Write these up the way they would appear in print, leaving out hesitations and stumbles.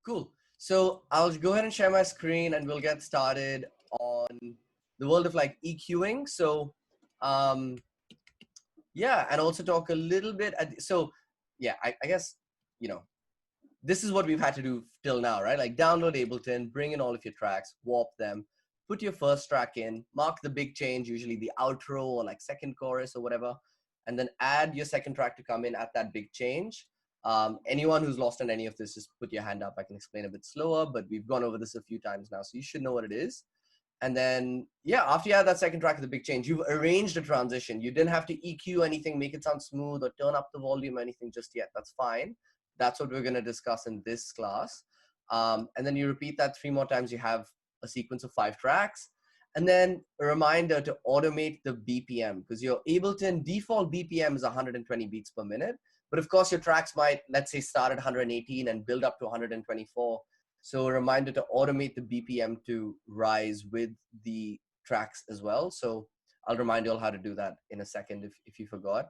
Cool. So I'll go ahead and share my screen and we'll get started on the world of like EQing. So um, yeah, and also talk a little bit. Yeah, I guess, you know, this is what we've had to do till now, right? Like download Ableton, bring in all of your tracks, warp them, put your first track in, mark the big change, usually the outro or like second chorus or whatever, and then add your second track to come in at that big change. Anyone who's lost on any of this, just put your hand up. I can explain a bit slower, but we've gone over this a few times now, so you should know what it is. And then, yeah, after you add that second track of the big change, you've arranged a transition. You didn't have to EQ anything, make it sound smooth or turn up the volume or anything just yet. That's fine. That's what we're going to discuss in this class. And then you repeat that 3 more times. You have a sequence of 5 tracks. And then a reminder to automate the BPM, because your Ableton default BPM is 120 beats per minute. But of course, your tracks might, let's say, start at 118 and build up to 124. So a reminder to automate the BPM to rise with the tracks as well. So I'll remind you all how to do that in a second if you forgot.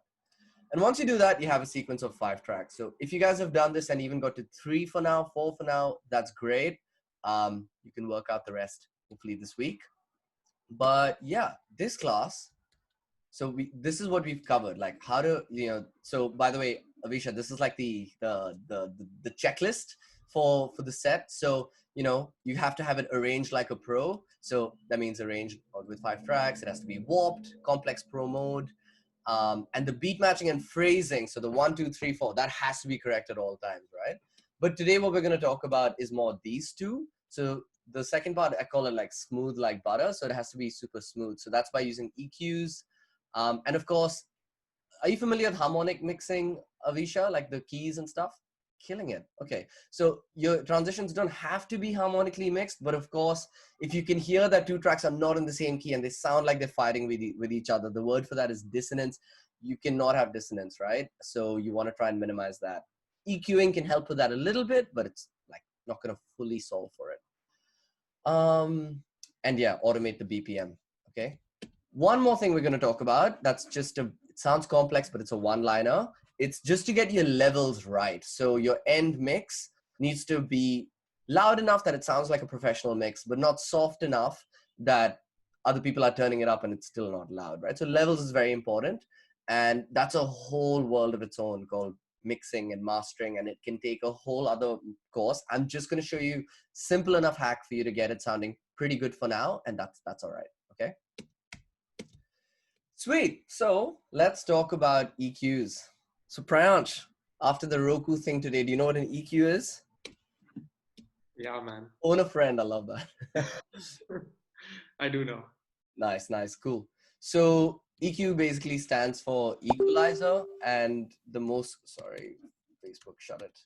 And once you do that, you have a sequence of 5 tracks. So if you guys have done this and even got to 3 for now, 4 for now, that's great. You can work out the rest hopefully this week. But yeah, this class, so this is what we've covered, like how to, so by the way, Avisha, this is like the checklist for the set. So, you have to have it arranged like a pro. So that means arranged with 5 tracks. It has to be warped, complex pro mode. And the beat matching and phrasing, so the 1, 2, 3, 4, that has to be correct at all times, right? But today what we're going to talk about is more these two. So the second part, I call it like smooth like butter. So it has to be super smooth. So that's by using EQs. And of course, are you familiar with harmonic mixing, Avisha, like the keys and stuff? Killing it. Okay, so your transitions don't have to be harmonically mixed, but of course, if you can hear that 2 tracks are not in the same key and they sound like they're fighting with each other, the word for that is dissonance. You cannot have dissonance, right? So you want to try and minimize that. EQing can help with that a little bit, but it's like not going to fully solve for it. And yeah, automate the BPM. Okay. One more thing we're going to talk about, that's just it sounds complex, but it's a one-liner. It's just to get your levels right. So your end mix needs to be loud enough that it sounds like a professional mix, but not soft enough that other people are turning it up and it's still not loud, right? So levels is very important. And that's a whole world of its own called mixing and mastering, and it can take a whole other course. I'm just going to show you simple enough hack for you to get it sounding pretty good for now, and that's all right. Okay. Sweet. So let's talk about EQs. So Prayansh, after the Roku thing today, do you know what an EQ is? Yeah, man. Own a friend. I love that. I do know. Nice, nice, cool. So EQ basically stands for equalizer, and sorry, Facebook, shut it.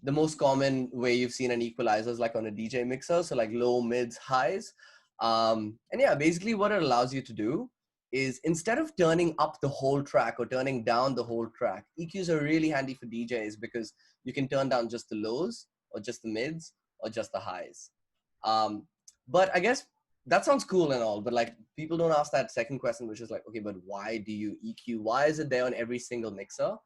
The most common way you've seen an equalizer is like on a DJ mixer, so like low, mids, highs. And yeah, basically what it allows you to do is instead of turning up the whole track or turning down the whole track, EQs are really handy for DJs because you can turn down just the lows or just the mids or just the highs. But I guess that sounds cool and all, but like people don't ask that second question, which is like, okay, but why do you EQ? Why is it there on every single mixer?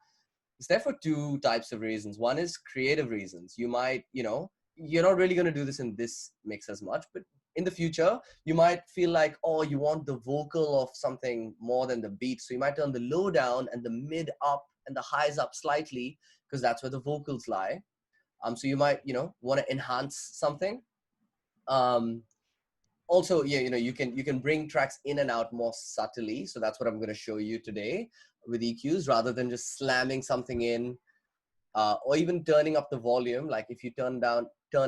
It's there for 2 types of reasons. One is creative reasons. You might, you're not really going to do this in this mix as much, but in the future, you might feel like, oh, you want the vocal of something more than the beat. So you might turn the low down and the mid up and the highs up slightly because that's where the vocals lie. So you might, want to enhance something. Also, yeah, you can bring tracks in and out more subtly. So that's what I'm going to show you today with EQs, rather than just slamming something in, or even turning up the volume. Like if you turn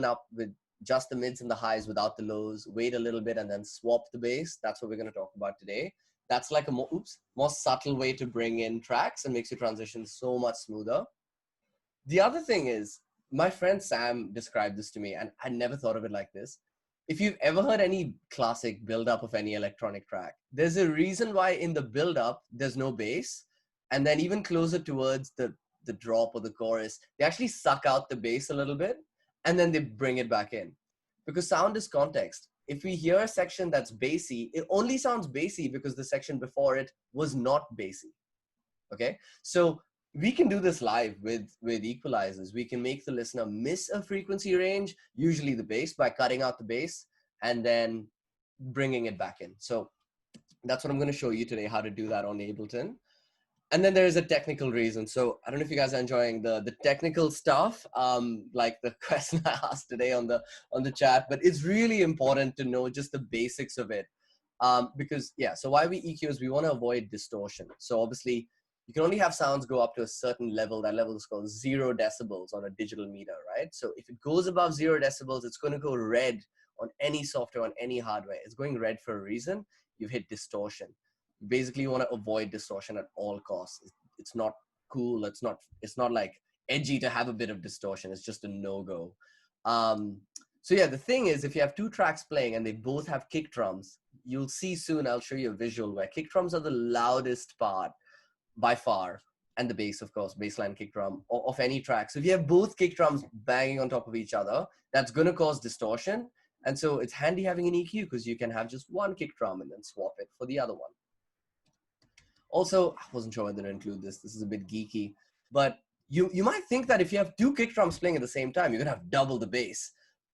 up with just the mids and the highs without the lows, wait a little bit and then swap the bass. That's what we're going to talk about today. That's like a more subtle way to bring in tracks and makes your transition so much smoother. The other thing is, my friend Sam described this to me, and I never thought of it like this. If you've ever heard any classic build-up of any electronic track, there's a reason why in the build-up, there's no bass. And then even closer towards the drop or the chorus, they actually suck out the bass a little bit, and then they bring it back in. Because sound is context. If we hear a section that's bassy, it only sounds bassy because the section before it was not bassy. Okay? So we can do this live with equalizers. We can make the listener miss a frequency range, usually the bass, by cutting out the bass and then bringing it back in. So that's what I'm going to show you today, how to do that on Ableton. And then there is a technical reason. So I don't know if you guys are enjoying the technical stuff, like the question I asked today on the chat, but it's really important to know just the basics of it. Because yeah, so why we EQ is we want to avoid distortion. So obviously you can only have sounds go up to a certain level. That level is called 0 decibels on a digital meter, right? So if it goes above 0 decibels, it's going to go red on any software, on any hardware. It's going red for a reason. You've hit distortion. Basically, you want to avoid distortion at all costs. It's not cool. It's not like edgy to have a bit of distortion. It's just a no-go. So yeah, the thing is, if you have two tracks playing and they both have kick drums, you'll see soon, I'll show you a visual where kick drums are the loudest part by far, and the bass, of course, bassline kick drum of any track. So if you have both kick drums banging on top of each other, that's going to cause distortion. And so it's handy having an EQ because you can have just one kick drum and then swap it for the other one. Also, I wasn't sure whether to include this. This is a bit geeky, but you might think that if you have two kick drums playing at the same time, you're gonna have double the bass.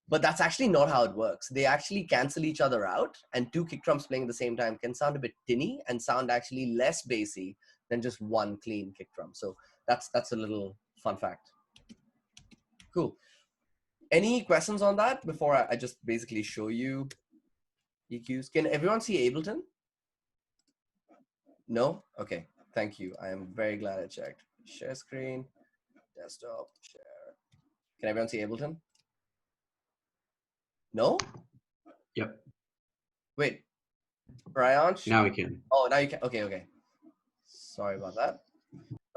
But that's actually not how it works. They actually cancel each other out, and two kick drums playing at the same time can sound a bit tinny and sound actually less bassy than just one clean kick drum. So that's a little fun fact. Cool. Any questions on that before I just basically show you EQs? Can everyone see Ableton? No? Okay, thank you. I am very glad I checked. Share screen, desktop, share. Can everyone see Ableton? No? Yep. Wait, Ryansh? Now we can. Oh, now you can. Okay, okay. Sorry about that.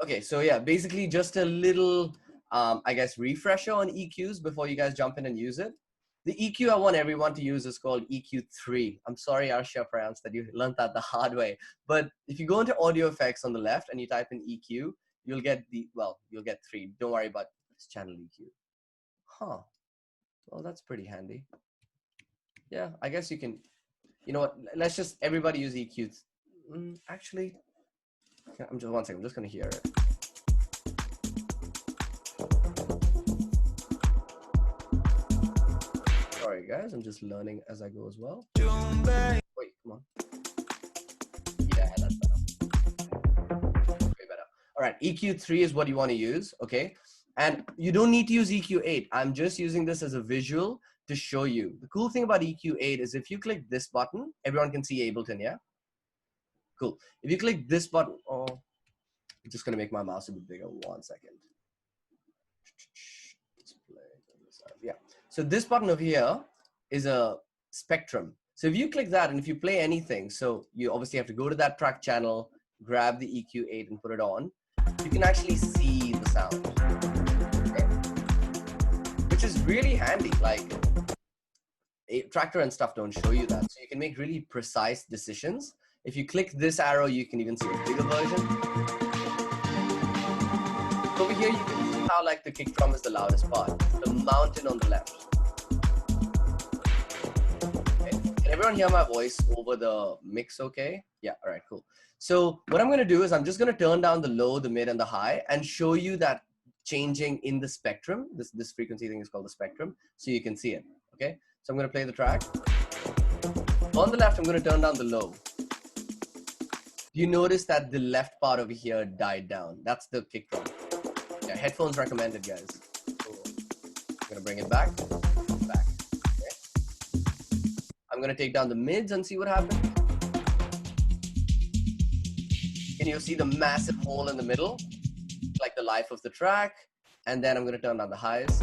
Okay, so yeah, basically just a little, I guess, refresher on EQs before you guys jump in and use it. The EQ I want everyone to use is called EQ3. I'm sorry, Arshia, France, that you learned that the hard way. But if you go into audio effects on the left and you type in EQ, you'll get you'll get 3. Don't worry about this channel EQ. Huh. Well, that's pretty handy. Yeah, I guess you can, you know what, let's just everybody use EQ. Actually, I'm just, one second, I'm just gonna hear it. Sorry guys, I'm just learning as I go as well. Wait, come on. Yeah, that's better. Way better. All right, EQ3 is what you want to use, okay? And you don't need to use EQ8. I'm just using this as a visual to show you. The cool thing about EQ8 is if you click this button, everyone can see Ableton, yeah? Cool. If you click this button, oh, I'm just gonna make my mouse a bit bigger. 1 second. Yeah. So this button over here is a spectrum. So if you click that and if you play anything, so you obviously have to go to that track channel, grab the EQ8 and put it on, you can actually see the sound. Okay? Which is really handy. Like Tractor and stuff don't show you that. So you can make really precise decisions. If you click this arrow, you can even see a bigger version. Over here, you can see how like the kick drum is the loudest part. The mountain on the left. Okay. Can everyone hear my voice over the mix okay? Yeah, all right, cool. So what I'm gonna do is I'm just gonna turn down the low, the mid, and the high and show you that changing in the spectrum. This frequency thing is called the spectrum, so you can see it, okay? So I'm gonna play the track. On the left, I'm gonna turn down the low. You notice that the left part over here died down. That's the kick drum. Yeah, headphones recommended, guys. Cool. I'm gonna bring it back. Okay. I'm gonna take down the mids and see what happens. Can you see the massive hole in the middle? Like the life of the track. And then I'm gonna turn down the highs.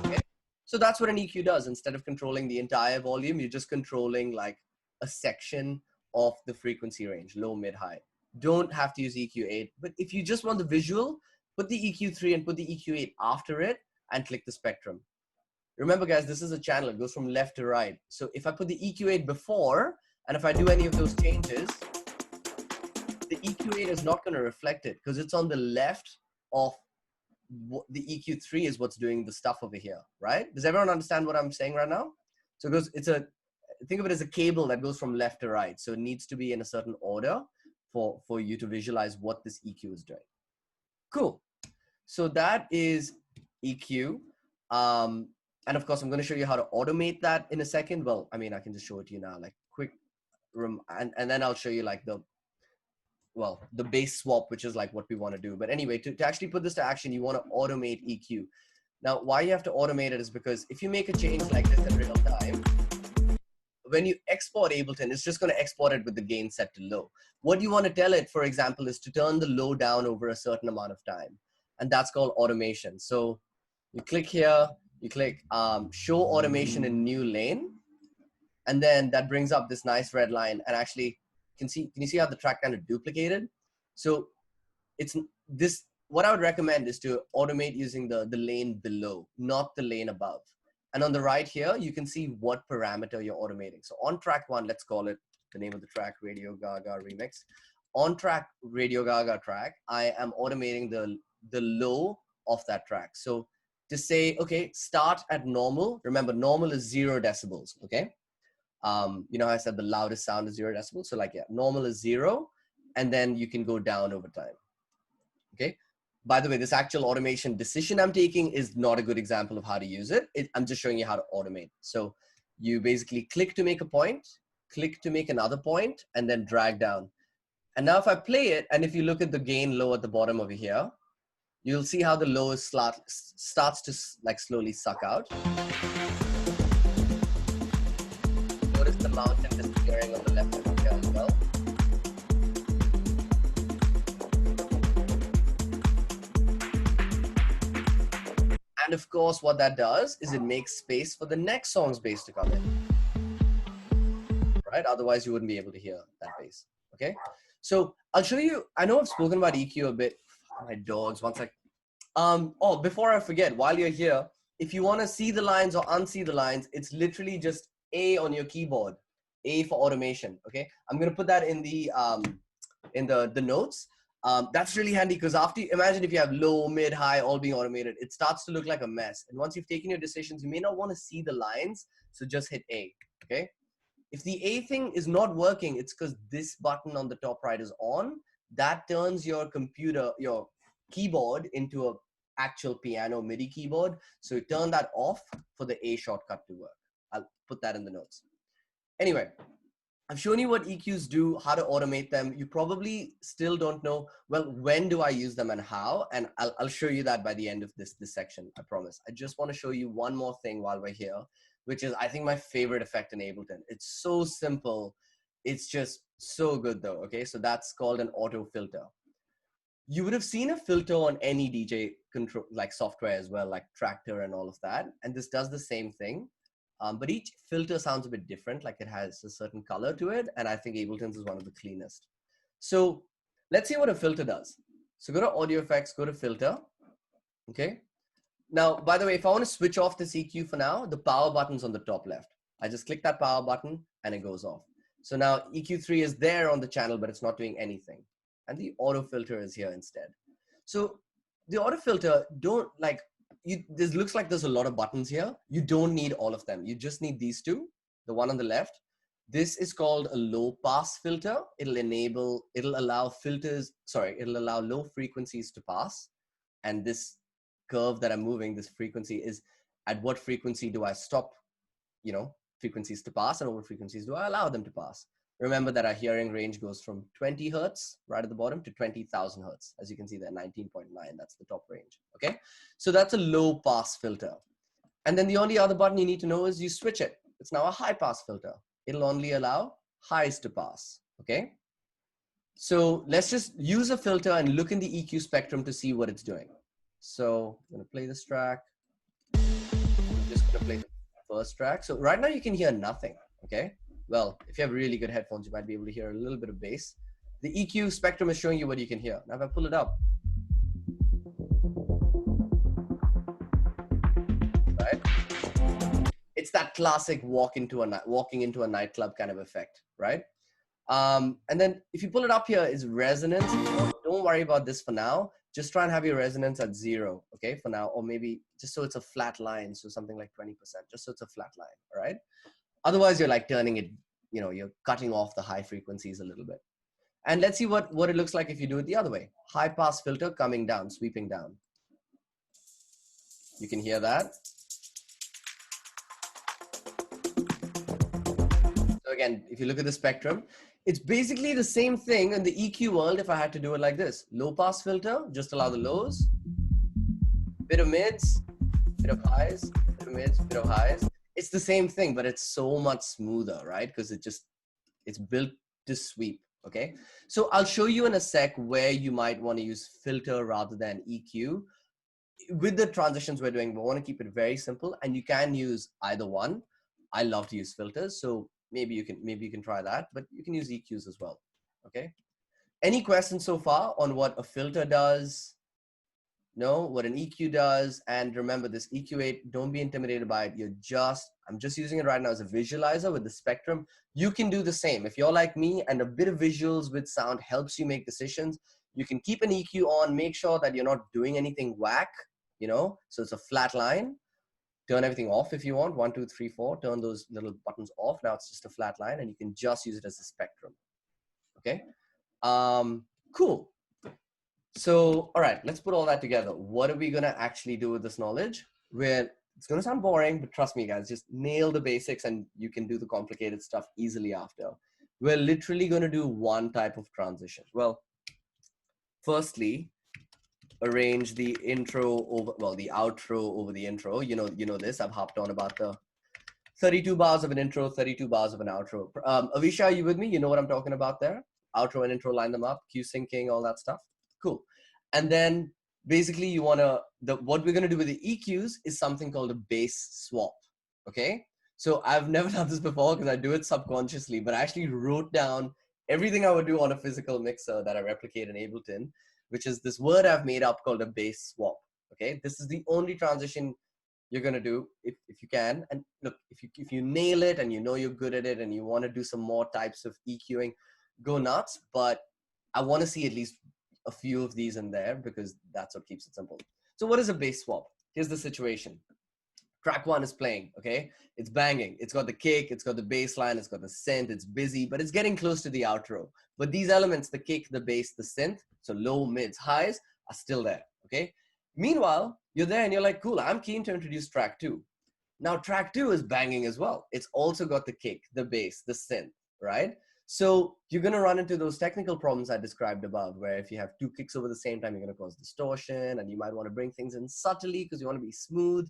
Okay. So that's what an EQ does. Instead of controlling the entire volume, you're just controlling like a section of the frequency range, low, mid, high. Don't have to use EQ8, but if you just want the visual, put the EQ3 and put the EQ8 after it and click the spectrum. Remember guys, this is a channel, it goes from left to right. So if I put the EQ8 before, and if I do any of those changes, the EQ8 is not gonna reflect it because it's on the left of the EQ3 is what's doing the stuff over here, right? Does everyone understand what I'm saying right now? So it goes, think of it as a cable that goes from left to right. So it needs to be in a certain order for you to visualize what this EQ is doing. Cool. So that is EQ. And of course, I'm going to show you how to automate that in a second. Well, I mean, I can just show it to you now, like quick, and then I'll show you like the bass swap, which is like what we want to do. But anyway, to actually put this to action, you want to automate EQ. Now, why you have to automate it is because if you make a change like this in real time, when you export Ableton, it's just going to export it with the gain set to low. What you want to tell it, for example, is to turn the low down over a certain amount of time. And that's called automation. So you click here, you click show automation in new lane. And then that brings up this nice red line. And actually, can you see how the track kind of duplicated? So it's this, what I would recommend is to automate using the lane below, not the lane above. And on the right here, you can see what parameter you're automating. So on track 1, let's call it the name of the track, Radio Gaga Remix. On track Radio Gaga track, I am automating the low of that track. So to say, okay, start at normal. Remember, normal is 0 decibels, okay? You know how I said the loudest sound is 0 decibels? So like, yeah, normal is 0, and then you can go down over time, okay? By the way, this actual automation decision I'm taking is not a good example of how to use it. I'm just showing you how to automate. So you basically click to make a point, click to make another point, and then drag down. And now if I play it, and if you look at the gain low at the bottom over here, you'll see how the low starts to like slowly suck out. Notice the mountain disappearing on the left over here as well. And of course, what that does is it makes space for the next song's bass to come in, right? Otherwise, you wouldn't be able to hear that bass, okay? So I'll show you, I know I've spoken about EQ a bit. My dogs, one sec. Oh, before I forget, while you're here, if you want to see the lines or unsee the lines, it's literally just A on your keyboard, A for automation, okay? I'm going to put that in the notes. That's really handy because imagine if you have low, mid, high, all being automated, it starts to look like a mess. And once you've taken your decisions, you may not want to see the lines. So just hit A, okay? If the A thing is not working, it's because this button on the top right is on. That turns your your keyboard into an actual piano MIDI keyboard. So turn that off for the A shortcut to work. I'll put that in the notes. Anyway, I've shown you what EQs do, how to automate them. You probably still don't know, well, when do I use them and how? And I'll show you that by the end of this section, I promise. I just want to show you one more thing while we're here, which is, I think, my favorite effect in Ableton. It's so simple. It's just so good though, okay? So that's called an auto filter. You would have seen a filter on any DJ control, like software as well, like Tractor and all of that. And this does the same thing. But each filter sounds a bit different, like it has a certain color to it. And I think Ableton's is one of the cleanest. So let's see what a filter does. So go to Audio Effects, go to Filter, okay? Now, by the way, if I want to switch off this EQ for now, the power button's on the top left. I just click that power button and it goes off. So now EQ3 is there on the channel, but it's not doing anything. And the auto filter is here instead. So the auto filter, this looks like there's a lot of buttons here. You don't need all of them. You just need these two, the one on the left. This is called a low pass filter. It'll allow low frequencies to pass. And this curve that I'm moving, this frequency, is at what frequency do I stop, frequencies to pass, and what frequencies do I allow them to pass. Remember that our hearing range goes from 20 Hertz right at the bottom to 20,000 Hertz. As you can see there, 19.9, that's the top range, okay? So that's a low pass filter. And then the only other button you need to know is you switch it. It's now a high pass filter. It'll only allow highs to pass, okay? So let's just use a filter and look in the EQ spectrum to see what it's doing. So I'm gonna play this track. I'm just gonna play the first track. So right now you can hear nothing, okay? Well, if you have really good headphones, you might be able to hear a little bit of bass. The EQ spectrum is showing you what you can hear. Now if I pull it up, right? It's that classic walking into a nightclub kind of effect, right? And then if you pull it up here, is resonance. Don't worry about this for now. Just try and have your resonance at 0, okay, for now, or maybe just so it's a flat line, so something like 20%, just so it's a flat line, all right? Otherwise, you're like turning it, you're cutting off the high frequencies a little bit. And let's see what it looks like if you do it the other way. High pass filter coming down, sweeping down. You can hear that. So again, if you look at the spectrum, it's basically the same thing in the EQ world if I had to do it like this. Low pass filter, just allow the lows, bit of mids, bit of highs, bit of mids, bit of highs. It's the same thing, but it's so much smoother, right? Because it's built to sweep, okay? So I'll show you in a sec where you might want to use filter rather than EQ. With the transitions we're doing, we want to keep it very simple, and you can use either one. I love to use filters, so maybe you can try that, but you can use EQs as well, okay? Any questions so far on what a filter does? No, what an EQ does? And remember this EQ8, don't be intimidated by it. I'm just using it right now as a visualizer with the spectrum. You can do the same. If you're like me and a bit of visuals with sound helps you make decisions, you can keep an EQ on, make sure that you're not doing anything whack, you know, so it's a flat line. Turn everything off if you want, 1, 2, 3, 4, turn those little buttons off. Now it's just a flat line and you can just use it as a spectrum, okay? Cool. So, all right, let's put all that together. What are we gonna actually do with this knowledge? It's gonna sound boring, but trust me guys, just nail the basics and you can do the complicated stuff easily after. We're literally gonna do one type of transition. Well, firstly, arrange the intro over, well, the outro over the intro. You know this, I've hopped on about the 32 bars of an intro, 32 bars of an outro. Avisha, are you with me? You know what I'm talking about there? Outro and intro, line them up, cue syncing, all that stuff. Cool. And then basically you wanna, what we're gonna do with the EQs is something called a bass swap, okay? So I've never done this before because I do it subconsciously, but I actually wrote down everything I would do on a physical mixer that I replicate in Ableton, which is this word I've made up called a bass swap, okay? This is the only transition you're gonna do if you can. And look, if you nail it and you know you're good at it and you wanna do some more types of EQing, go nuts, but I wanna see at least a few of these in there because that's what keeps it simple. So what is a bass swap? Here's the situation. Track 1 is playing, okay? It's banging. It's got the kick, it's got the bass line, it's got the synth, it's busy, but it's getting close to the outro. But these elements, the kick, the bass, the synth, so low, mids, highs, are still there, okay? Meanwhile, you're there and you're like, cool, I'm keen to introduce track 2. Now track 2 is banging as well. It's also got the kick, the bass, the synth, right? So you're gonna run into those technical problems I described above, where if you have 2 kicks over the same time, you're gonna cause distortion and you might wanna bring things in subtly because you wanna be smooth.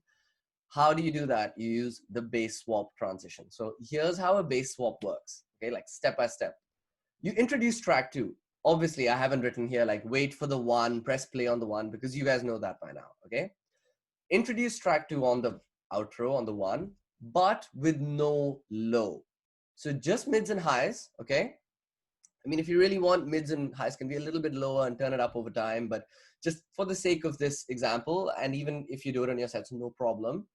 How do you do that? You use the bass swap transition. So here's how a bass swap works, okay? Like step by step. You introduce track 2. Obviously, I haven't written here like wait for the 1, press play on the 1 because you guys know that by now, okay? Introduce track 2 on the outro on the 1, but with no low. So just mids and highs, okay? I mean, if you really want, mids and highs can be a little bit lower and turn it up over time, but just for the sake of this example, and even if you do it on your sets, no problem,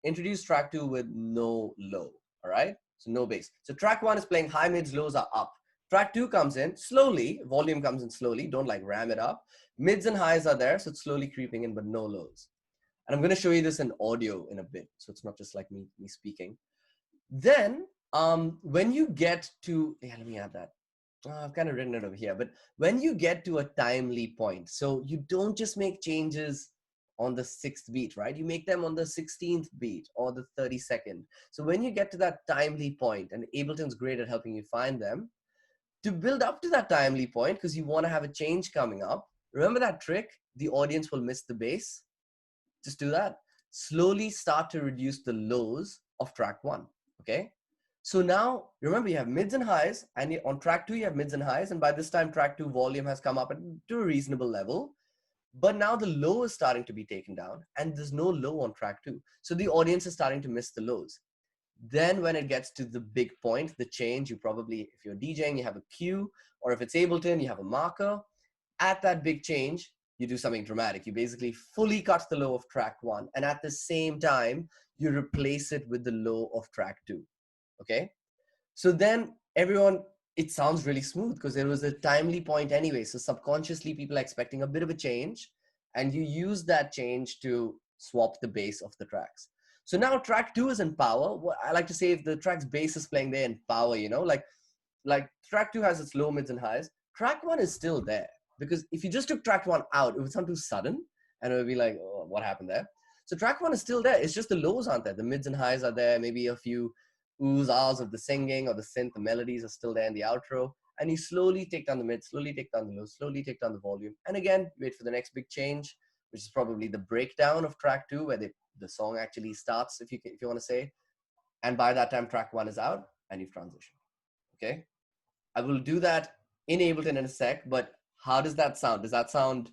introduce track 2 with no low, all right? So no bass. So track 1 is playing high, mids, lows are up. Track 2 comes in slowly, volume comes in slowly, don't like ram it up. Mids and highs are there, so it's slowly creeping in, but no lows. And I'm gonna show you this in audio in a bit, so it's not just like me speaking. Then, when you get to, yeah, let me add that. I've kind of written it over here, but when you get to a timely point, so you don't just make changes on the 6th beat, right? You make them on the 16th beat or the 32nd. So when you get to that timely point, and Ableton's great at helping you find them, to build up to that timely point, because you want to have a change coming up, remember that trick? The audience will miss the bass. Just do that. Slowly start to reduce the lows of track 1, okay? So now, remember you have mids and highs, and on track 2 you have mids and highs, and by this time track 2 volume has come up to a reasonable level, but now the low is starting to be taken down, and there's no low on track 2. So the audience is starting to miss the lows. Then when it gets to the big point, the change, you probably, if you're DJing, you have a cue, or if it's Ableton, you have a marker. At that big change, you do something dramatic. You basically fully cut the low of track 1, and at the same time, you replace it with the low of track 2, okay? So then everyone, it sounds really smooth because there was a timely point anyway. So subconsciously, people are expecting a bit of a change, and you use that change to swap the bass of the tracks. So now track 2 is in power. What I like to say, if the track's bass is playing there in power, you know, like track 2 has its low, mids, and highs. track one is still there. Because if you just took track one out, it would sound too sudden and it would be like, oh, what happened there? So track one is still there. It's just the lows aren't there. The mids and highs are there. Maybe a few oohs, ahs of the singing or the synth, the melodies are still there in the outro. And you slowly take down the mid, slowly take down the low, slowly take down the volume. And again, wait for the next big change, which is probably the breakdown of track two, where the song actually starts, if you want to say. And by that time, track one is out and you've transitioned. Okay. I will do that in Ableton in a sec, but how does that sound? Does that sound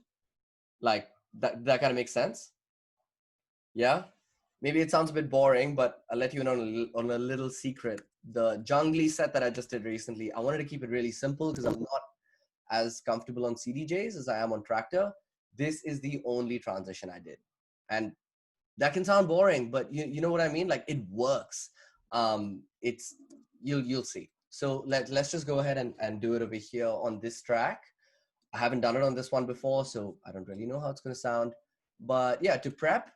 like that kind of makes sense? Yeah. Maybe it sounds a bit boring, but I'll let you know on a little secret. The jungly set that I just did recently, I wanted to keep it really simple because I'm not as comfortable on CDJs as I am on Tractor. This is the only transition I did. And that can sound boring, but you know what I mean? Like it works. It's, you'll see. So let's just go ahead and do it over here on this track. I haven't done it on this one before, so I don't really know how it's going to sound. But yeah, to prep,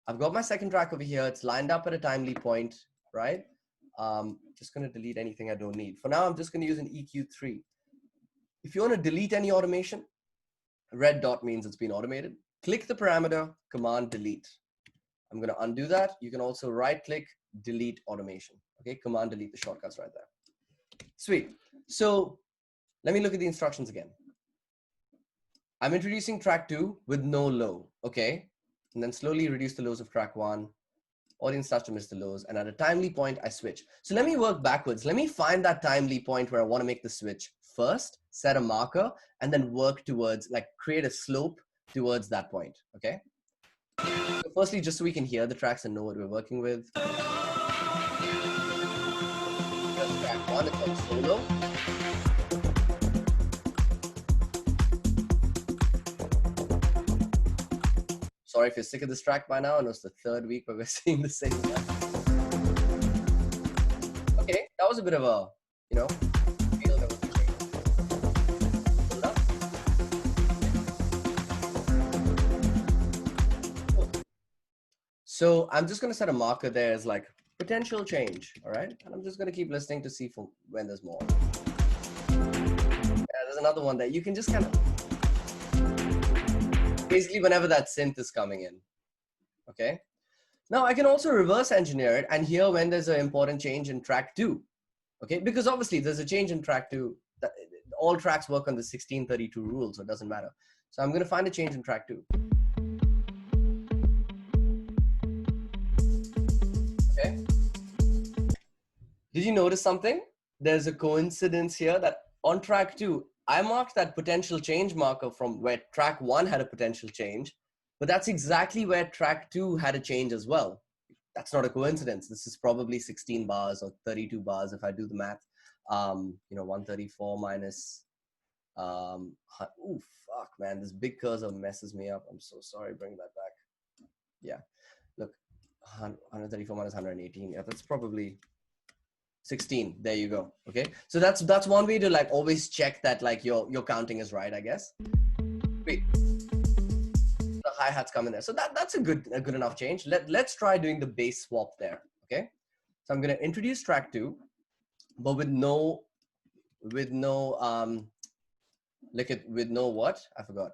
I've got my second track over here. It's lined up at a timely point, right? Just going to delete anything I don't need. For now, I'm just going to use an EQ3. If you want to delete any automation, red dot means it's been automated. Click the parameter, command delete. I'm going to undo that. You can also right click, delete automation. Okay, command delete the shortcuts right there. Sweet. So let me look at the instructions again. I'm introducing track two with no low. Okay. And then slowly reduce the lows of track one. Audience starts to miss the lows. And at a timely point, I switch. So let me work backwards. Let me find that timely point where I want to make the switch first, set a marker, and then work towards, like, create a slope towards that point. Okay. So firstly, just so we can hear the tracks and know what we're working with. Here's track one, it's called solo. Sorry if you're sick of this track by now. I know it's the third week where we're seeing the same one. Okay, that was a bit of a, you know, feel that was a change. Cool. So I'm just going to set a marker there as like potential change, all right? And I'm just going to keep listening to see for when there's more. Yeah, there's another one that you can just kind of, basically whenever that synth is coming in, okay? Now I can also reverse engineer it and hear when there's an important change in track two, okay? Because obviously there's a change in track two. All tracks work on the 1632 rule, so it doesn't matter. So I'm gonna find a change in track two. Okay. Did you notice something? There's a coincidence here that on track two, I marked that potential change marker from where track one had a potential change, but that's exactly where track two had a change as well. That's not a coincidence. This is probably 16 bars or 32 bars if I do the math. You know, 134 minus, oh, fuck, man, this big cursor messes me up. I'm so sorry, bring that back. Yeah, look, 134 minus 118. Yeah, that's probably 16. There you go. Okay, so that's one way to like always check that like your counting is right, I guess. Wait, the hi-hats come in there, so that's a good enough change. Let's try doing the bass swap there. Okay, so I'm gonna introduce track two, but with no what? I forgot.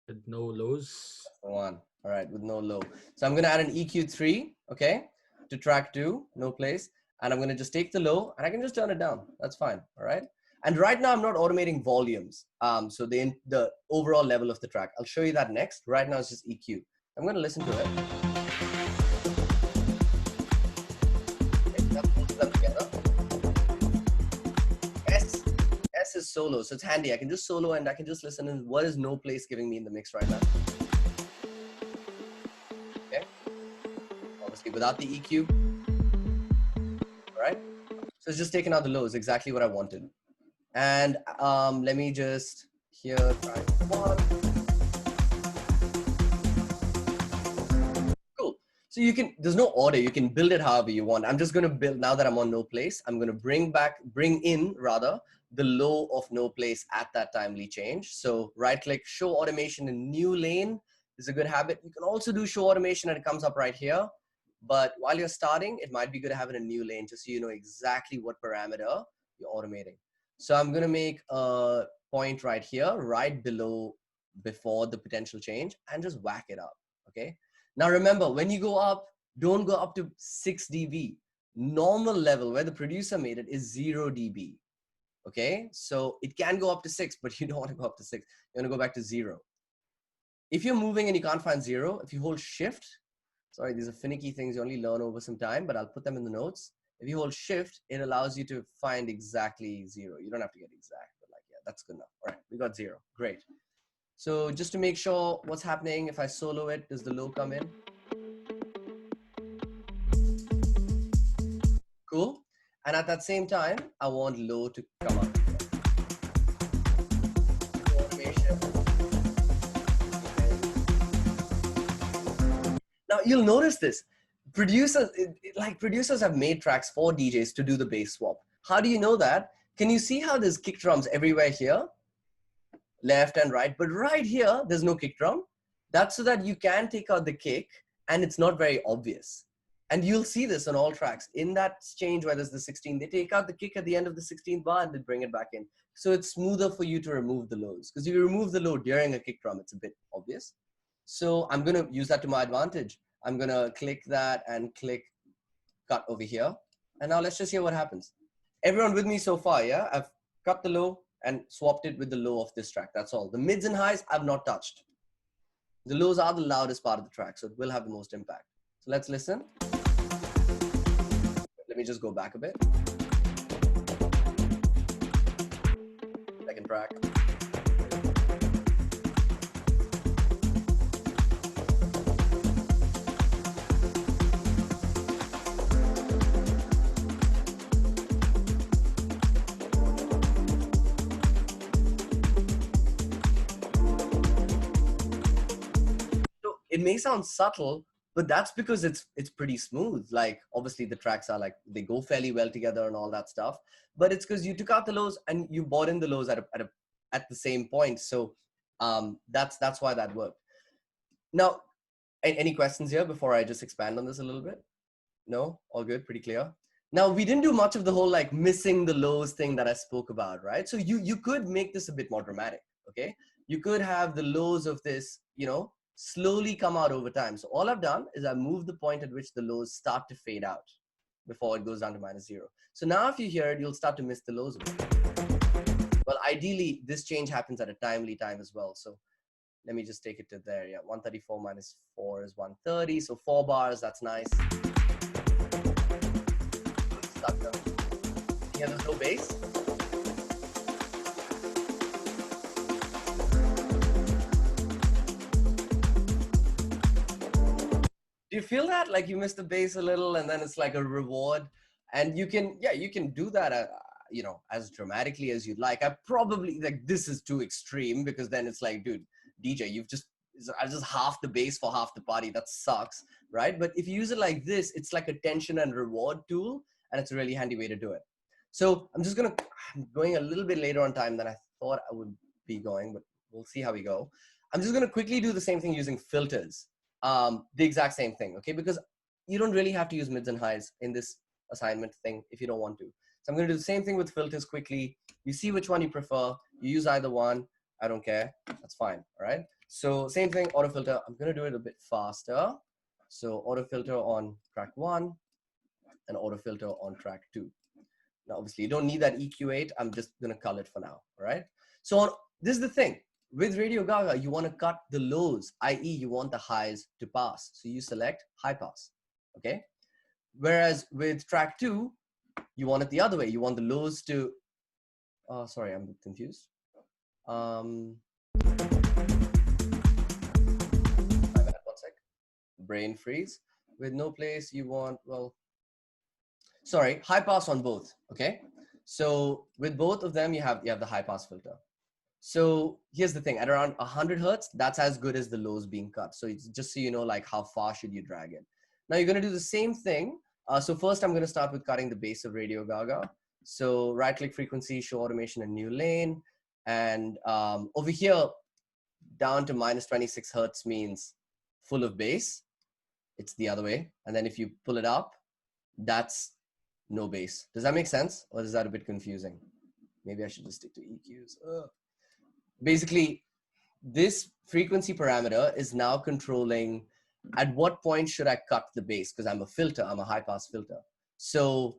With no lows. That's the one. All right, with no low. So I'm gonna add an EQ3. Okay. To track two, no place. And I'm going to just take the low and I can just turn it down. That's fine. All right. And right now I'm not automating volumes. So the overall level of the track, I'll show you that next. Right now it's just EQ. I'm going to listen to it. Okay, let's put them together. S is solo. So it's handy. I can just solo and I can just listen. And what is no place giving me in the mix right now? Without the EQ, all right? So it's just taking out the lows, exactly what I wanted. And let me just here try one. Cool. So you can, there's no order, you can build it however you want. I'm just gonna build, now that I'm on no place, I'm gonna bring in the low of no place at that timely change. So right click, show automation in new lane is a good habit. You can also do show automation and it comes up right here. But while you're starting, it might be good to have it in a new lane just so you know exactly what parameter you're automating. So I'm going to make a point right here, right below, before the potential change, and just whack it up. Okay. Now remember, when you go up, don't go up to 6 dB. Normal level where the producer made it is 0 dB. Okay. So it can go up to 6, but you don't want to go up to 6. You want to go back to 0. If you're moving and you can't find 0, if you hold shift, sorry, these are finicky things you only learn over some time, but I'll put them in the notes. If you hold shift, it allows you to find exactly 0. You don't have to get exact, but like, yeah, that's good enough. All right, we got 0. Great. So just to make sure what's happening, if I solo it, does the low come in? Cool. And at that same time, I want low to come up. Automation. Now you'll notice this. Producers have made tracks for DJs to do the bass swap. How do you know that? Can you see how there's kick drums everywhere here? Left and right, but right here, there's no kick drum. That's so that you can take out the kick and it's not very obvious. And you'll see this on all tracks. In that change where there's the 16, they take out the kick at the end of the 16th bar and they bring it back in. So it's smoother for you to remove the lows. Because if you remove the low during a kick drum, it's a bit obvious. So I'm gonna use that to my advantage. I'm gonna click that and click cut over here. And now let's just hear what happens. Everyone with me so far, yeah? I've cut the low and swapped it with the low of this track. That's all. The mids and highs I've not touched. The lows are the loudest part of the track, so it will have the most impact. So let's listen. Let me just go back a bit. Second track. It may sound subtle, but that's because it's pretty smooth. Like obviously the tracks are like, they go fairly well together and all that stuff, but it's because you took out the lows and you brought in the lows at the same point. So that's why that worked. Now, any questions here before I just expand on this a little bit? No, all good, pretty clear. Now we didn't do much of the whole like missing the lows thing that I spoke about, right? So you could make this a bit more dramatic, okay? You could have the lows of this, you know, slowly come out over time. So all I've done is I moved the point at which the lows start to fade out before it goes down to -0. So now if you hear it, you'll start to miss the lows a bit. Well, ideally, this change happens at a timely time as well. So let me just take it to there. Yeah, 134 minus 4 is 130. So 4 bars, that's nice. Stuck there. Yeah, there's no bass. Do you feel that like you missed the bass a little and then it's like a reward? And you can, yeah, you can do that, you know, as dramatically as you'd like. I probably, like, this is too extreme because then it's like, dude, DJ, you've just half the bass for half the party. That sucks, right? But if you use it like this, it's like a tension and reward tool, and it's a really handy way to do it. So I'm going a little bit later on time than I thought I would be going, but we'll see how we go. I'm just going to quickly do the same thing using filters. The exact same thing, okay? Because you don't really have to use mids and highs in this assignment thing if you don't want to. So I'm going to do the same thing with filters quickly. You see which one you prefer. You use either one. I don't care. That's fine, all right? So same thing, auto filter. I'm going to do it a bit faster. So auto filter on track 1 and auto filter on track 2. Now, obviously, you don't need that EQ8. I'm just going to cull it for now, all right? So this is the thing. With Radio Gaga, you want to cut the lows, i.e. you want the highs to pass. So you select high pass, okay? Whereas with track 2, you want it the other way. You want the lows to, sorry, I'm a bit confused. One sec. Brain freeze. With no place, you want, well, sorry, high pass on both, okay? So with both of them, you have the high pass filter. So here's the thing, at around 100 Hertz, that's as good as the lows being cut. So it's just so you know, like how far should you drag it. Now you're gonna do the same thing. So first I'm gonna start with cutting the bass of Radio Gaga. So right click frequency, show automation and new lane. And over here, down to -26 Hertz means full of bass. It's the other way. And then if you pull it up, that's no bass. Does that make sense? Or is that a bit confusing? maybe I should just stick to EQs. Basically, this frequency parameter is now controlling at what point should I cut the bass, because I'm a filter, I'm a high pass filter. So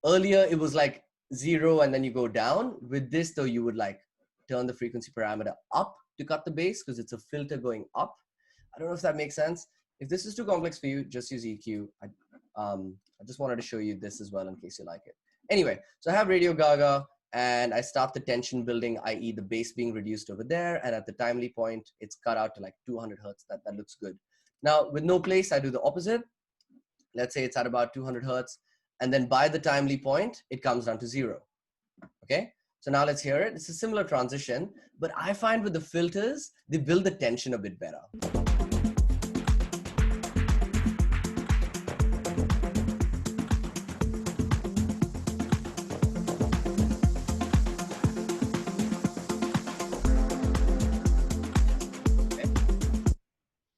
earlier it was like 0 and then you go down. With this though, you would like turn the frequency parameter up to cut the bass because it's a filter going up. I don't know if that makes sense. If this is too complex for you, just use EQ. I just wanted to show you this as well in case you like it. Anyway, so I have Radio Gaga and I start the tension building, i.e. the bass being reduced over there. And at the timely point, it's cut out to like 200 Hertz. That looks good. Now with no place, I do the opposite. Let's say it's at about 200 Hertz. And then by the timely point, it comes down to 0. Okay. So now let's hear it. It's a similar transition, but I find with the filters, they build the tension a bit better.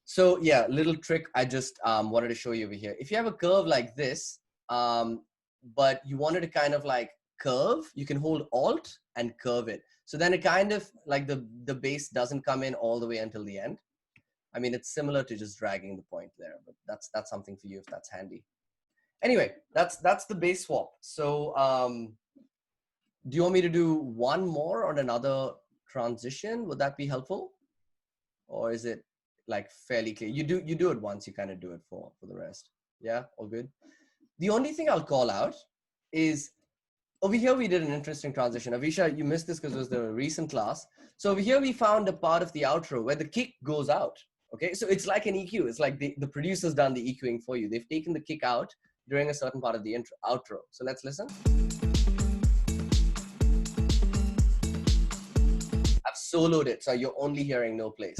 So yeah, little trick I just wanted to show you over here. If you have a curve like this, but you wanted to kind of like curve, you can hold Alt and curve it. So then it kind of like the bass doesn't come in all the way until the end. I mean, it's similar to just dragging the point there, but that's something for you if that's handy. Anyway, that's the bass swap. So do you want me to do one more on another transition? Would that be helpful? Or is it like fairly clear? You do it once, you kind of do it for the rest. Yeah, all good. The only thing I'll call out is over here we did an interesting transition. Avisha, you missed this because it was the recent class. So over here we found a part of the outro where the kick goes out. Okay, so it's like an EQ. It's like the producer's done the EQing for you. They've taken the kick out during a certain part of the outro. So let's listen. I've soloed it, so you're only hearing no place.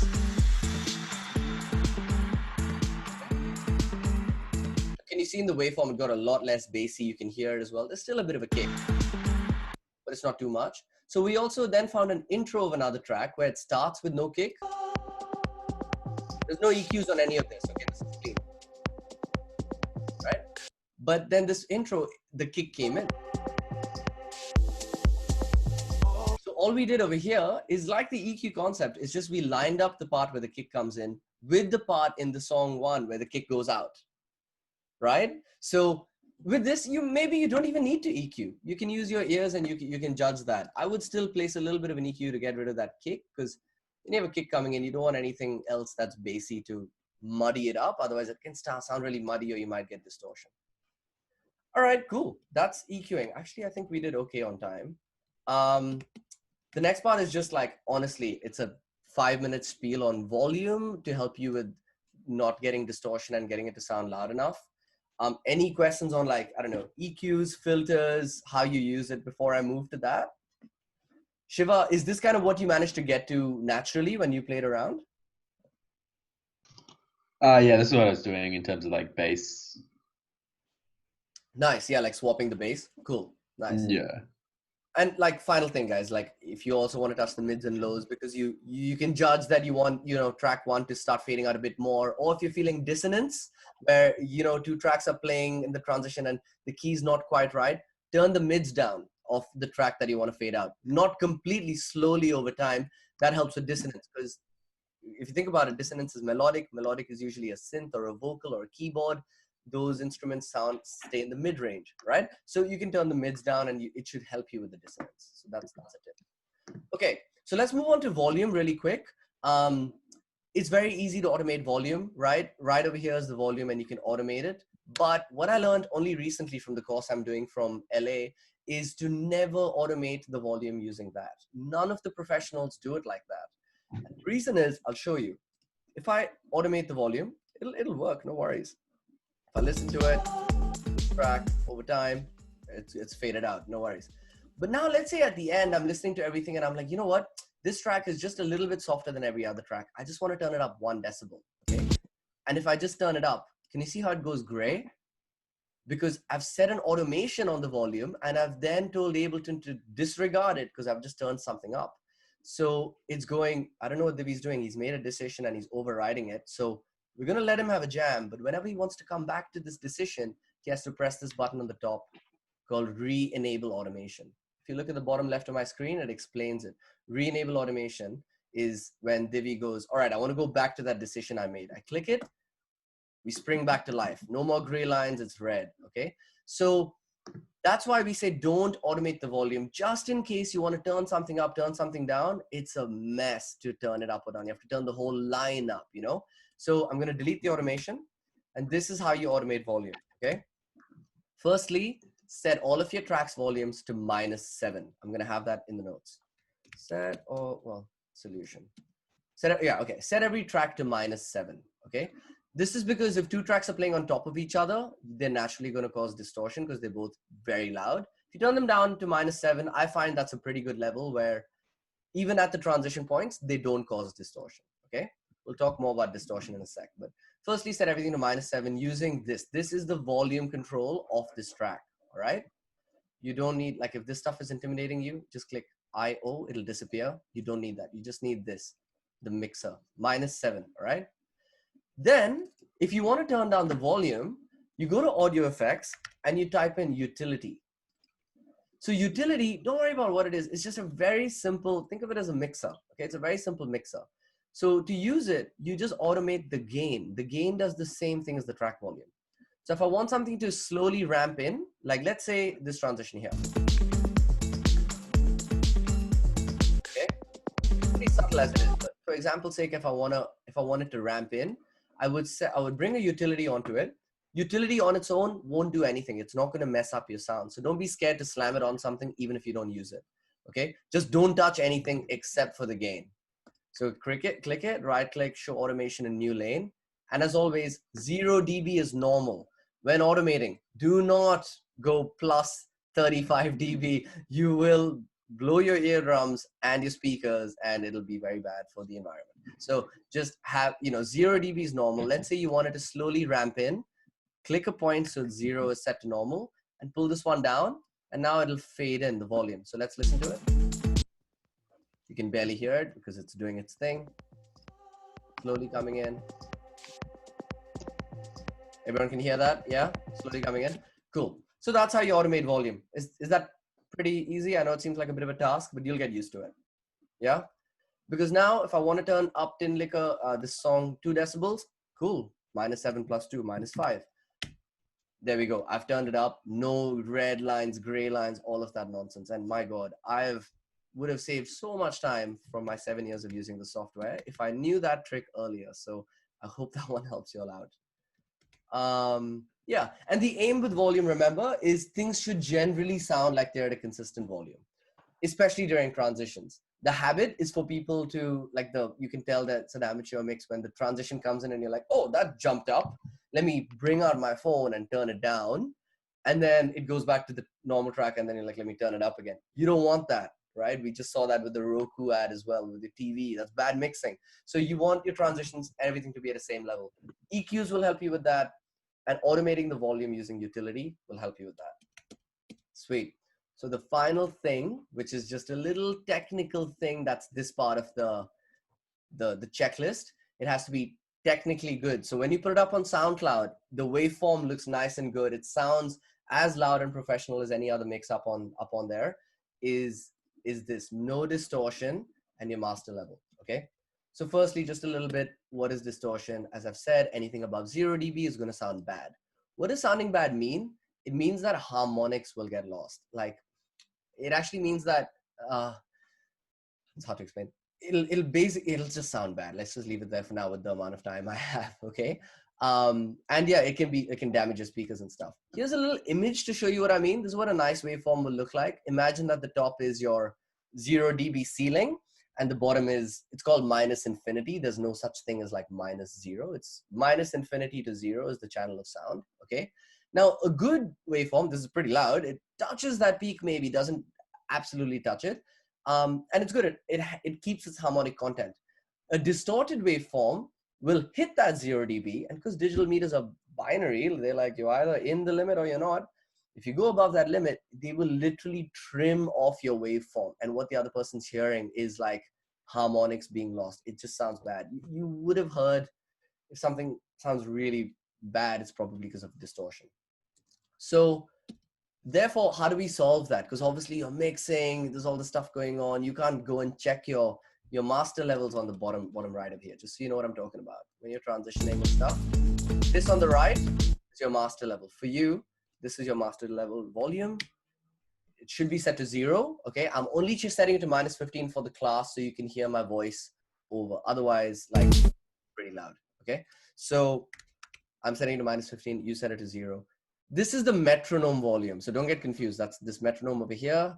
Can you see in the waveform, it got a lot less bassy. You can hear it as well. There's still a bit of a kick, but it's not too much. So we also then found an intro of another track where it starts with no kick. There's no EQs on any of this. Okay, this is clean, right? But then this intro, the kick came in. So all we did over here is like the EQ concept. It's just we lined up the part where the kick comes in with the part in the song 1 where the kick goes out. Right? So with this, maybe you don't even need to EQ. You can use your ears and you can judge that. I would still place a little bit of an EQ to get rid of that kick, because when you have a kick coming in, you don't want anything else that's bassy to muddy it up. Otherwise it can sound really muddy or you might get distortion. All right, cool. That's EQing. Actually, I think we did okay on time. The next part is just like, honestly, it's a 5-minute spiel on volume to help you with not getting distortion and getting it to sound loud enough. Any questions on like, I don't know, EQs, filters, how you use it before I move to that? Shiva, is this kind of what you managed to get to naturally when you played around? Yeah, this is what I was doing in terms of like bass. Nice, yeah, like swapping the bass. Cool, nice. Yeah. And like final thing, guys, like if you also want to touch the mids and lows, because you can judge that you want, track 1 to start fading out a bit more, or if you're feeling dissonance where, 2 tracks are playing in the transition and the key's not quite right, turn the mids down of the track that you want to fade out. Not completely, slowly over time. That helps with dissonance, because if you think about it, dissonance is melodic. Melodic is usually a synth or a vocal or a keyboard. Those instruments stay in the mid range, right? So you can turn the mids down and it should help you with the dissonance. So that's a tip. Okay, so let's move on to volume really quick. It's very easy to automate volume, right? Right over here is the volume and you can automate it. But what I learned only recently from the course I'm doing from LA is to never automate the volume using that. None of the professionals do it like that. And the reason is, I'll show you. If I automate the volume, it'll work, no worries. If I listen to it, track over time, it's faded out, no worries. But now let's say at the end, I'm listening to everything and I'm like, you know what? This track is just a little bit softer than every other track. I just want to turn it up 1 decibel, okay? And if I just turn it up, can you see how it goes gray? Because I've set an automation on the volume and I've then told Ableton to disregard it because I've just turned something up. So it's going, I don't know what Divi's doing. He's made a decision and he's overriding it. So we're going to let him have a jam, but whenever he wants to come back to this decision, he has to press this button on the top called re-enable automation. If you look at the bottom left of my screen, it explains it. Re-enable automation is when Divi goes, all right, I want to go back to that decision I made. I click it, we spring back to life. No more gray lines, it's red, okay? So that's why we say don't automate the volume, just in case you want to turn something up, turn something down. It's a mess to turn it up or down. You have to turn the whole line up, you know? So I'm going to delete the automation, and this is how you automate volume, okay? Firstly, set all of your tracks volumes to -7. I'm going to have that in the notes. Set, or, well, solution. Set, yeah, okay. Set every track to -7, okay? This is because if two tracks are playing on top of each other, they're naturally going to cause distortion because they're both very loud. If you turn them down to -7, I find that's a pretty good level where even at the transition points, they don't cause distortion, okay? We'll talk more about distortion in a sec, but firstly, set everything to -7 using this. This is the volume control of this track, all right? You don't need, like if this stuff is intimidating you, just click IO, it'll disappear. You don't need that. You just need this, the mixer, -7, all right? Then, if you want to turn down the volume, you go to audio effects and you type in utility. So utility, don't worry about what it is. It's just a very simple, think of it as a mixer. Okay, it's a very simple mixer. So to use it, you just automate the gain. The gain does the same thing as the track volume. So if I want something to slowly ramp in, like let's say this transition here. Okay, pretty subtle as it is, but for example's sake, if I want it to ramp in, I would bring a utility onto it. Utility on its own won't do anything. It's not going to mess up your sound. So don't be scared to slam it on something, even if you don't use it. Okay, just don't touch anything except for the gain. So click it, right click, show automation in new lane. And as always, 0 dB is normal. When automating, do not go plus 35 dB. You will blow your eardrums and your speakers, and it'll be very bad for the environment. So just have, 0 dB is normal. Let's say you wanted to slowly ramp in, click a point so 0 is set to normal, and pull this one down, and now it'll fade in the volume. So let's listen to it. You can barely hear it because it's doing its thing. Slowly coming in. Everyone can hear that? Yeah? Slowly coming in. Cool. So that's how you automate volume. Is that pretty easy? I know it seems like a bit of a task, but you'll get used to it. Yeah? Because now if I want to turn up Tin Liquor, this song 2 decibels, cool. -7 + 2, -5. There we go. I've turned it up. No red lines, gray lines, all of that nonsense. And my God, would have saved so much time from my 7 years of using the software if I knew that trick earlier. So I hope that one helps you all out. Yeah, and the aim with volume, remember, is things should generally sound like they're at a consistent volume, especially during transitions. The habit is for people to, like you can tell that it's an amateur mix when the transition comes in and you're like, oh, that jumped up. Let me bring out my phone and turn it down. And then it goes back to the normal track and then you're like, let me turn it up again. You don't want that, right? We just saw that with the Roku ad as well, with the TV. That's bad mixing. So you want your transitions, everything to be at the same level. EQs will help you with that. And automating the volume using utility will help you with that. Sweet. So the final thing, which is just a little technical thing, that's this part of the checklist. It has to be technically good. So when you put it up on SoundCloud, the waveform looks nice and good. It sounds as loud and professional as any other mix up on there. Is this no distortion and your master level, okay? So firstly, just a little bit, what is distortion? As I've said, anything above 0 dB is going to sound bad. What does sounding bad mean? It means that harmonics will get lost. Like, it actually means that, it's hard to explain. It'll just sound bad. Let's just leave it there for now with the amount of time I have, okay? And yeah, it can damage your speakers and stuff. Here's a little image to show you what I mean. This is what a nice waveform will look like. Imagine that the top is your 0 dB ceiling and the bottom is, it's called -infinity. There's no such thing as like -0. It's -infinity to 0 is the channel of sound, okay? Now, a good waveform, this is pretty loud. It touches that peak maybe, doesn't absolutely touch it. And it's good. It keeps its harmonic content. A distorted waveform will hit that 0 dB. And because digital meters are binary, they're like, you're either in the limit or you're not. If you go above that limit, they will literally trim off your waveform. And what the other person's hearing is like harmonics being lost. It just sounds bad. You would have heard if something sounds really bad, it's probably because of distortion. So therefore, how do we solve that? Because obviously you're mixing, there's all the stuff going on. You can't go and check your master levels on the bottom right of here, just so you know what I'm talking about. When you're transitioning and stuff, this on the right is your master level. For you, this is your master level volume. It should be set to 0, okay? I'm only just setting it to -15 for the class so you can hear my voice over. Otherwise, like, pretty loud, okay? So I'm setting it to -15, you set it to 0. This is the metronome volume, so don't get confused. That's this metronome over here.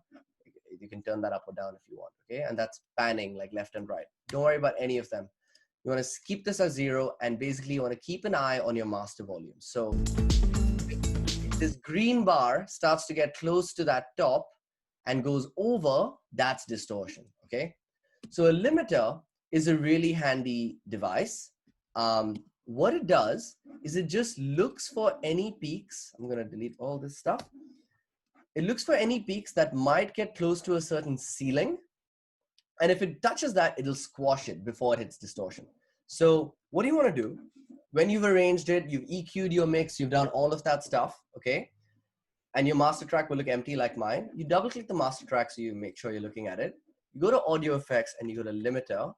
You can turn that up or down if you want, okay? And that's panning, like left and right. Don't worry about any of them. You wanna keep this at 0, and basically you wanna keep an eye on your master volume. So this green bar starts to get close to that top and goes over, that's distortion, okay? So a limiter is a really handy device. What it does is it just looks for any peaks. I'm gonna delete all this stuff. It looks for any peaks that might get close to a certain ceiling. And if it touches that, it'll squash it before it hits distortion. So what do you wanna do? When you've arranged it, you've EQ'd your mix, you've done all of that stuff, okay? And your master track will look empty like mine. You double click the master track so you make sure you're looking at it. You go to audio effects and you go to limiter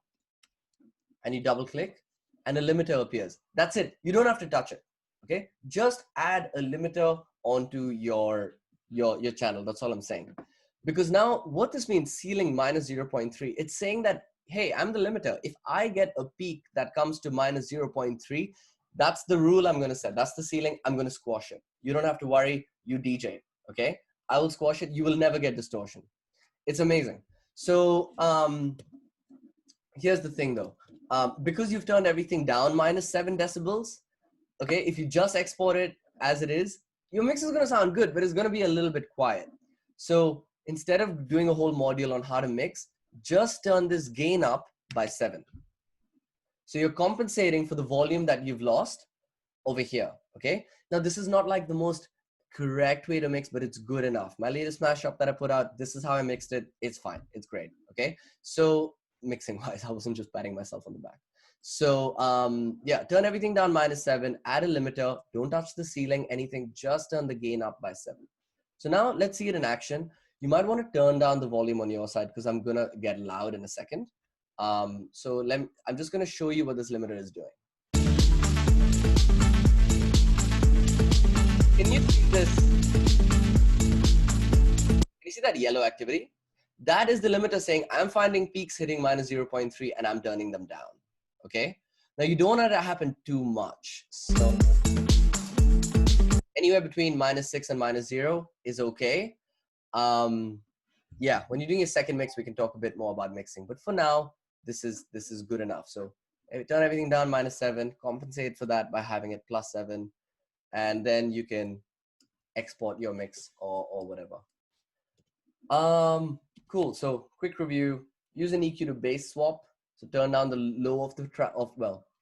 and you double click and a limiter appears. That's it. You don't have to touch it, okay? Just add a limiter onto your channel. That's all I'm saying. Because now what this means, ceiling -0.3, it's saying that, hey, I'm the limiter. If I get a peak that comes to -0.3, that's the rule I'm gonna set. That's the ceiling, I'm gonna squash it. You don't have to worry, you DJ, okay? I will squash it, you will never get distortion. It's amazing. So here's the thing though. Because you've turned everything down -7 decibels, okay? If you just export it as it is, your mix is gonna sound good, but it's gonna be a little bit quiet. So instead of doing a whole module on how to mix, just turn this gain up by 7. So you're compensating for the volume that you've lost over here, okay? Now this is not like the most correct way to mix, but it's good enough. My latest mashup that I put out, this is how I mixed it. It's fine, it's great, okay? So mixing wise, I wasn't just patting myself on the back. So yeah, turn everything down -7, add a limiter, don't touch the ceiling, anything, just turn the gain up by 7. So now let's see it in action. You might want to turn down the volume on your side because I'm gonna get loud in a second. So I'm just gonna show you what this limiter is doing. Can you see this? Can you see that yellow activity? That is the limiter saying I'm finding peaks hitting -0.3 and I'm turning them down, okay? Now you don't want it to happen too much. So anywhere between -6 and -0 is okay. Yeah, when you're doing a second mix, we can talk a bit more about mixing. But for now, this is good enough. So turn everything down -7, compensate for that by having it +7, and then you can export your mix or whatever. Cool. So quick review. Use an EQ to bass swap. So turn down the low of the track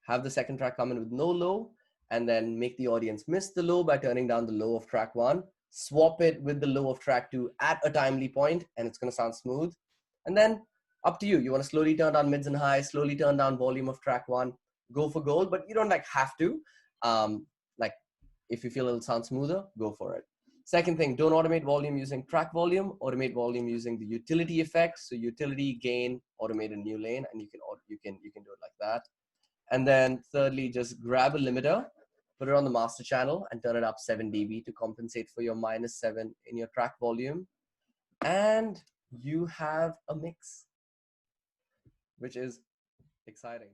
have the second track come in with no low, and then make the audience miss the low by turning down the low of track 1. Swap it with the low of track 2 at a timely point, and it's going to sound smooth. And then up to you. You want to slowly turn down mids and highs, slowly turn down volume of track 1, go for gold, but you don't like have to. Like if you feel it'll sound smoother, go for it. Second thing, don't automate volume using track volume, automate volume using the utility effect. So utility, gain, automate a new lane, and you can do it like that. And then thirdly, just grab a limiter, put it on the master channel and turn it up 7 dB to compensate for your -7 in your track volume. And you have a mix, which is exciting.